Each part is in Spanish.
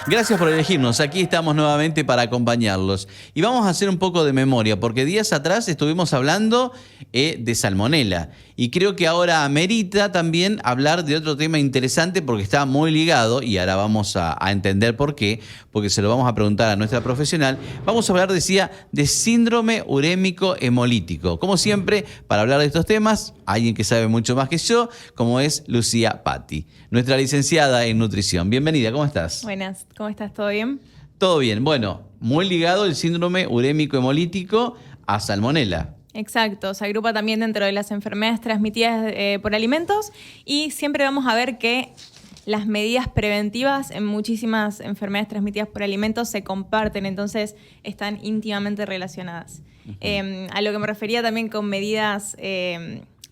Gracias por elegirnos. Aquí estamos nuevamente para acompañarlos. Y vamos a hacer un poco de memoria, porque días atrás estuvimos hablando de salmonela. Y creo que ahora amerita también hablar de otro tema interesante porque está muy ligado, y ahora vamos a entender por qué, porque se lo vamos a preguntar a nuestra profesional. Vamos a hablar, decía, de síndrome urémico hemolítico. Como siempre, para hablar de estos temas, alguien que sabe mucho más que yo, como es Lucía Patti, nuestra licenciada en nutrición. Bienvenida, ¿cómo estás? Buenas, ¿cómo estás? ¿Todo bien? Todo bien. Bueno, muy ligado el síndrome urémico hemolítico a salmonela. Exacto, se agrupa también dentro de las enfermedades transmitidas por alimentos y siempre vamos a ver que las medidas preventivas en muchísimas enfermedades transmitidas por alimentos se comparten, entonces están íntimamente relacionadas. A lo que me refería también con medidas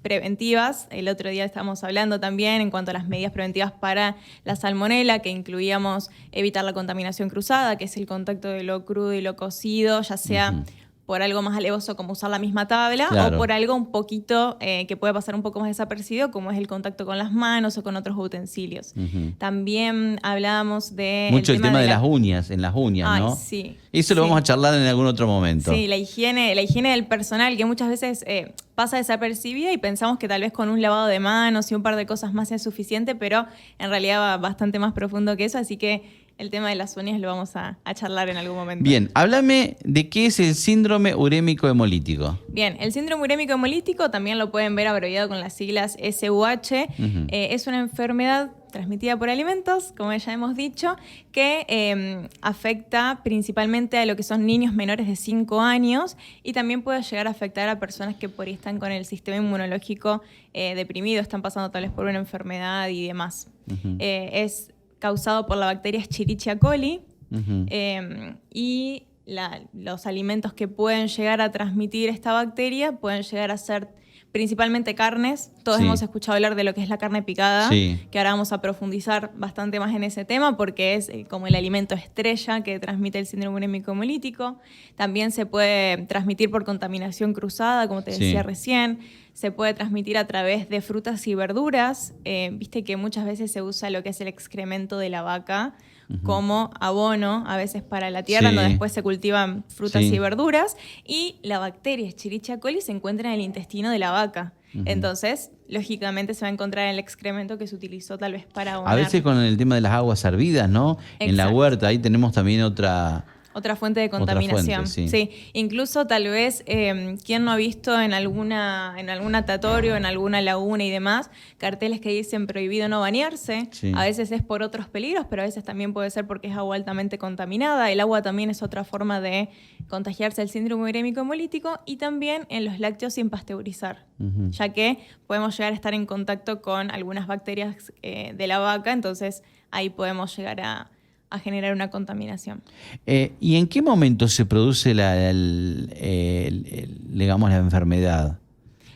preventivas, el otro día estábamos hablando también en cuanto a las medidas preventivas para la salmonela, que incluíamos evitar la contaminación cruzada, que es el contacto de lo crudo y lo cocido, ya sea por algo más alevoso como usar la misma tabla, Claro. o por algo un poquito que puede pasar un poco más desapercibido, como es el contacto con las manos o con otros utensilios. También hablábamos de Mucho el tema de las uñas, en las uñas, Ay, ¿no? sí. Eso lo Sí. vamos a charlar en algún otro momento. Sí, la higiene del personal, que muchas veces pasa desapercibida y pensamos que tal vez con un lavado de manos y un par de cosas más es suficiente, pero en realidad va bastante más profundo que eso, así que el tema de las uñas lo vamos a charlar en algún momento. Bien, háblame de qué es el síndrome urémico hemolítico. Bien, el síndrome urémico hemolítico también lo pueden ver abreviado con las siglas SUH. Es una enfermedad transmitida por alimentos, como ya hemos dicho, que afecta principalmente a lo que son niños menores de 5 años y también puede llegar a afectar a personas que por ahí están con el sistema inmunológico deprimido, están pasando tal vez por una enfermedad y demás. Es causado por la bacteria Escherichia coli y los alimentos que pueden llegar a transmitir esta bacteria pueden llegar a ser principalmente carnes. Todos hemos escuchado hablar de lo que es la carne picada, que ahora vamos a profundizar bastante más en ese tema porque es como el alimento estrella que transmite el síndrome urémico hemolítico. También se puede transmitir por contaminación cruzada, como te decía recién. Se puede transmitir a través de frutas y verduras. Viste que muchas veces se usa lo que es el excremento de la vaca como abono, a veces para la tierra, donde después se cultivan frutas y verduras. Y la bacteria Escherichia coli se encuentra en el intestino de la vaca. Entonces, lógicamente se va a encontrar en el excremento que se utilizó tal vez para abonar. A veces con el tema de las aguas hervidas, ¿no? Exacto. En la huerta, ahí tenemos también otra fuente de contaminación. Sí. Incluso tal vez, ¿quién no ha visto en algún natatorio, en alguna laguna y demás, carteles que dicen prohibido no bañarse? Sí. A veces es por otros peligros, pero a veces también puede ser porque es agua altamente contaminada. El agua también es otra forma de contagiarse el síndrome urémico hemolítico, y también en los lácteos sin pasteurizar, ya que podemos llegar a estar en contacto con algunas bacterias de la vaca, entonces ahí podemos llegar a generar una contaminación. ¿Y en qué momento se produce digamos, la enfermedad?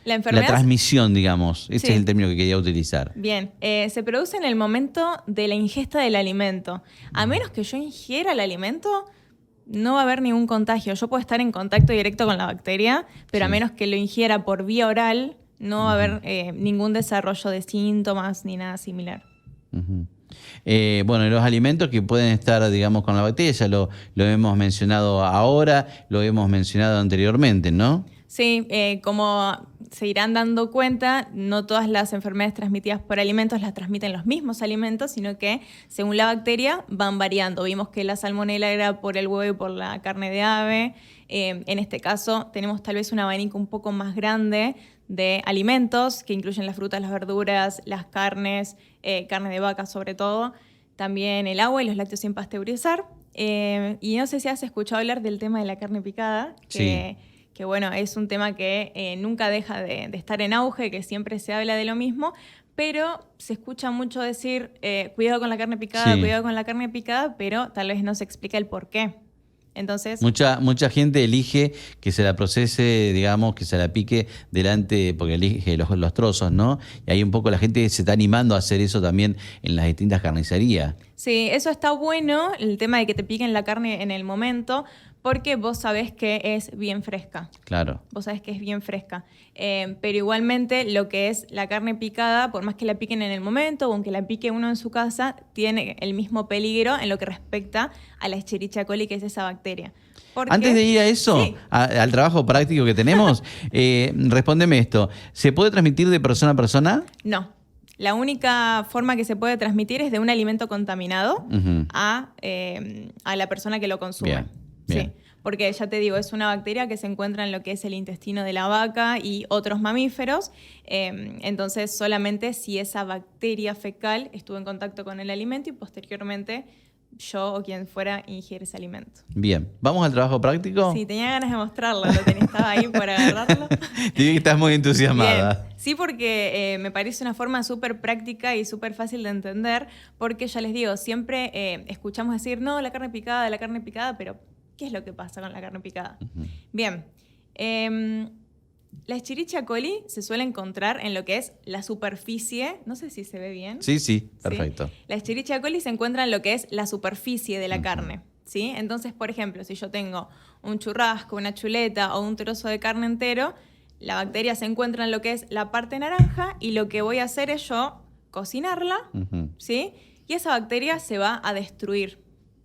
La transmisión, digamos. Ese es el término que quería utilizar. Bien, se produce en el momento de la ingesta del alimento. A menos que yo ingiera el alimento, no va a haber ningún contagio. Yo puedo estar en contacto directo con la bacteria, pero a menos que lo ingiera por vía oral, no va a haber ningún desarrollo de síntomas ni nada similar. Bueno, los alimentos que pueden estar, digamos, con la bacteria, ya lo hemos mencionado ahora, lo hemos mencionado anteriormente, ¿no? Sí, como se irán dando cuenta, no todas las enfermedades transmitidas por alimentos las transmiten los mismos alimentos, sino que según la bacteria van variando. Vimos que la salmonela era por el huevo y por la carne de ave. En este caso tenemos tal vez un abanico un poco más grande de alimentos que incluyen las frutas, las verduras, las carnes, carne de vaca sobre todo, también el agua y los lácteos sin pasteurizar. Y no sé si has escuchado hablar del tema de la carne picada, que bueno, es un tema que nunca deja de estar en auge, que siempre se habla de lo mismo, pero se escucha mucho decir cuidado con la carne picada, cuidado con la carne picada, pero tal vez no se explica el por qué. Entonces, mucha gente elige que se la procese, digamos, que se la pique delante, porque elige los trozos, ¿no? Y ahí un poco la gente se está animando a hacer eso también en las distintas carnicerías. Sí, eso está bueno, el tema de que te piquen la carne en el momento, porque vos sabés que es bien fresca. Claro. Vos sabés que es bien fresca. Pero igualmente lo que es la carne picada, por más que la piquen en el momento o aunque la pique uno en su casa, tiene el mismo peligro en lo que respecta a la Escherichia coli, que es esa bacteria. Porque, antes de ir a eso, sí, al trabajo práctico que tenemos, respóndeme esto. ¿Se puede transmitir de persona a persona? no. La única forma que se puede transmitir es de un alimento contaminado Ujú. a la persona que lo consume. Bien, bien. Sí, porque ya te digo, es una bacteria que se encuentra en lo que es el intestino de la vaca y otros mamíferos. Entonces, solamente si esa bacteria fecal estuvo en contacto con el alimento y posteriormente yo o quien fuera ingiere ese alimento. Bien. ¿Vamos al trabajo práctico? Sí, tenía ganas de mostrarlo, estaba ahí para agarrarlo. Te vi que estás muy entusiasmada. Bien. Sí, porque me parece una forma súper práctica y súper fácil de entender, porque ya les digo, siempre escuchamos decir, no, la carne picada, pero ¿qué es lo que pasa con la carne picada? Ujú. Bien, la Escherichia coli se suele encontrar en lo que es la superficie, no sé si se ve bien. Sí, perfecto. ¿Sí? La Escherichia coli se encuentra en lo que es la superficie de la carne. ¿Sí? Entonces, por ejemplo, si yo tengo un churrasco, una chuleta o un trozo de carne entero, la bacteria se encuentra en lo que es la parte naranja y lo que voy a hacer es yo cocinarla, Ujú. ¿sí? Y esa bacteria se va a destruir,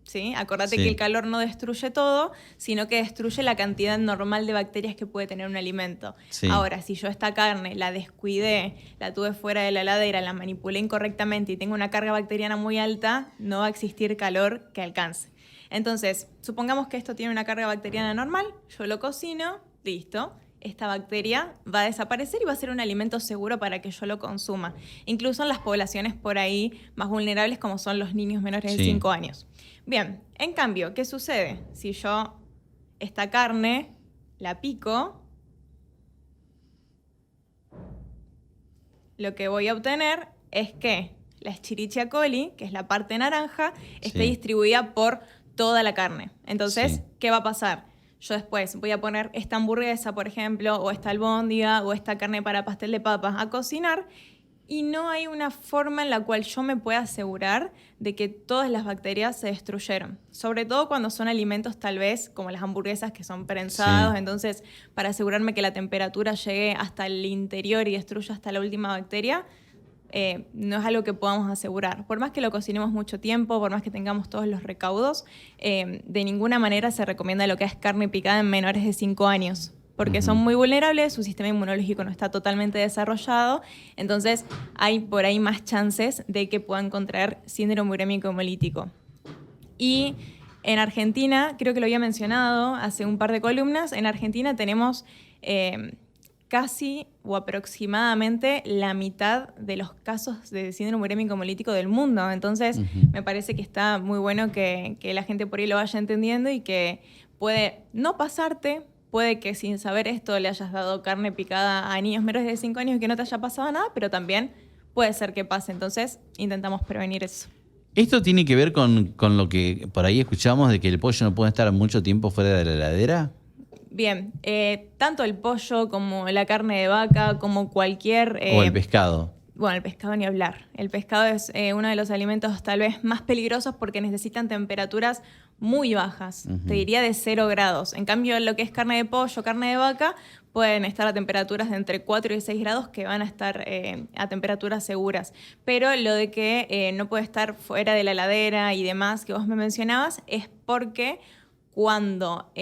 ¿sí? Acordate Sí. que el calor no destruye todo, sino que destruye la cantidad normal de bacterias que puede tener un alimento. Sí. Ahora, si yo esta carne la descuidé, la tuve fuera de la heladera, la manipulé incorrectamente y tengo una carga bacteriana muy alta, no va a existir calor que alcance. Entonces, supongamos que esto tiene una carga bacteriana normal, yo lo cocino, listo. Esta bacteria va a desaparecer y va a ser un alimento seguro para que yo lo consuma. Incluso en las poblaciones por ahí más vulnerables como son los niños menores de Sí. 5 años. Bien, en cambio, ¿qué sucede? Si yo esta carne la pico, lo que voy a obtener es que la Escherichia coli, que es la parte naranja, esté Sí. distribuida por toda la carne. Entonces, Sí. ¿qué va a pasar? Yo después voy a poner esta hamburguesa, por ejemplo, o esta albóndiga, o esta carne para pastel de papas a cocinar, y no hay una forma en la cual yo me pueda asegurar de que todas las bacterias se destruyeron. Sobre todo cuando son alimentos tal vez como las hamburguesas que son prensados. Sí. Entonces, para asegurarme que la temperatura llegue hasta el interior y destruya hasta la última bacteria, no es algo que podamos asegurar. Por más que lo cocinemos mucho tiempo, por más que tengamos todos los recaudos, de ninguna manera se recomienda lo que es carne picada en menores de 5 años. Porque son muy vulnerables, su sistema inmunológico no está totalmente desarrollado, entonces hay por ahí más chances de que puedan contraer síndrome urémico hemolítico. Y en Argentina, creo que lo había mencionado hace un par de columnas, en Argentina tenemos casi o aproximadamente la mitad de los casos de síndrome urémico hemolítico del mundo. Entonces, me parece que está muy bueno que la gente por ahí lo vaya entendiendo y que puede no pasarte. Puede que sin saber esto le hayas dado carne picada a niños menores de 5 años y que no te haya pasado nada, pero también puede ser que pase. Entonces, intentamos prevenir eso. ¿Esto tiene que ver con lo que por ahí escuchamos de que el pollo no puede estar mucho tiempo fuera de la heladera? Bien, tanto el pollo como la carne de vaca, como cualquier... ¿O el pescado? Bueno, el pescado ni hablar. El pescado es uno de los alimentos tal vez más peligrosos porque necesitan temperaturas muy bajas. Te diría de 0 grados. En cambio, lo que es carne de pollo, carne de vaca, pueden estar a temperaturas de entre 4 y 6 grados que van a estar a temperaturas seguras. Pero lo de que no puede estar fuera de la heladera y demás que vos me mencionabas es porque cuando...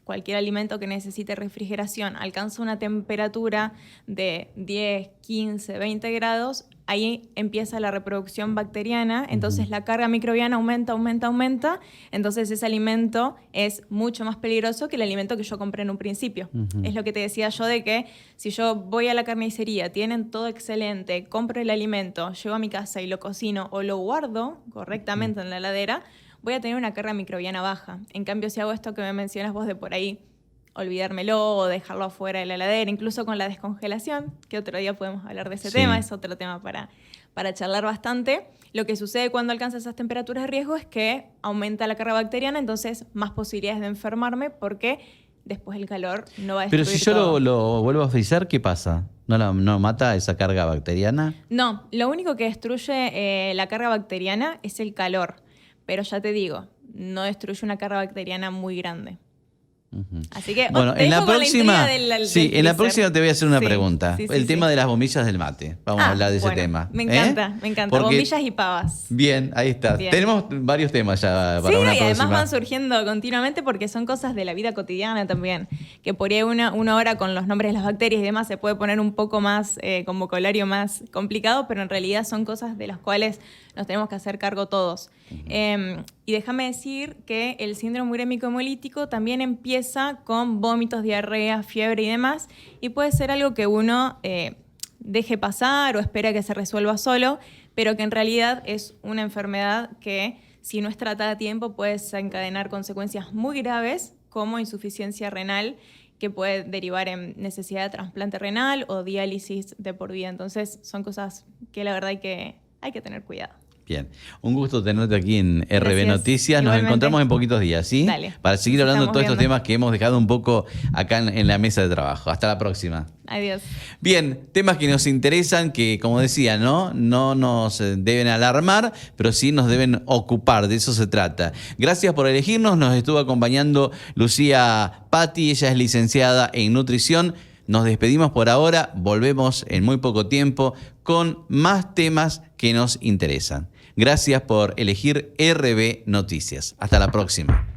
cualquier alimento que necesite refrigeración alcanza una temperatura de 10, 15, 20 grados, ahí empieza la reproducción bacteriana, entonces la carga microbiana aumenta, entonces ese alimento es mucho más peligroso que el alimento que yo compré en un principio. Es lo que te decía yo de que si yo voy a la carnicería, tienen todo excelente, compro el alimento, llego a mi casa y lo cocino o lo guardo correctamente en la heladera, voy a tener una carga microbiana baja. En cambio, si hago esto que me mencionas vos de por ahí, olvidármelo o dejarlo afuera de la heladera, incluso con la descongelación, que otro día podemos hablar de ese tema, es otro tema para charlar bastante. Lo que sucede cuando alcanza esas temperaturas de riesgo es que aumenta la carga bacteriana, entonces más posibilidades de enfermarme porque después el calor no va a destruir Pero si yo todo. lo vuelvo a frizar, ¿qué pasa? ¿No mata esa carga bacteriana? No, lo único que destruye la carga bacteriana es el calor. Pero ya te digo, no destruye una carga bacteriana muy grande. Ujú. Así que bueno, te en la dejo con próxima, intriga del sí, en la freezer. próxima te voy a hacer una Sí, pregunta. sí, El tema sí. de las bombillas del mate. Vamos a hablar de ese Bueno, tema. Me encanta, me encanta. Porque- Bombillas y pavas. Bien, ahí está. Bien. Tenemos varios temas ya Sí, para una y además próxima. van surgiendo continuamente porque son cosas de la vida cotidiana también. Que por ahí una hora con los nombres de las bacterias y demás se puede poner un poco más, con vocabulario más complicado, pero en realidad son cosas de las cuales nos tenemos que hacer cargo todos. Y déjame decir que el síndrome urémico hemolítico también empieza con vómitos, diarrea, fiebre y demás, y puede ser algo que uno deje pasar o espera que se resuelva solo, pero que en realidad es una enfermedad que, si no es tratada a tiempo, puede desencadenar consecuencias muy graves como insuficiencia renal, que puede derivar en necesidad de trasplante renal o diálisis de por vida. Entonces son cosas que la verdad hay que tener cuidado. Bien, un gusto tenerte aquí en RB Gracias. Noticias. Nos Igualmente. encontramos en poquitos días, ¿sí? Dale. Para seguir Nos hablando de estamos todos estos viendo. temas que hemos dejado un poco acá en la mesa de trabajo. Hasta la próxima. Adiós. Bien, temas que nos interesan, que como decía, no nos deben alarmar, pero sí nos deben ocupar, de eso se trata. Gracias por elegirnos, nos estuvo acompañando Lucía Patti, ella es licenciada en nutrición. Nos despedimos por ahora, volvemos en muy poco tiempo con más temas que nos interesan. Gracias por elegir RB Noticias. Hasta la próxima.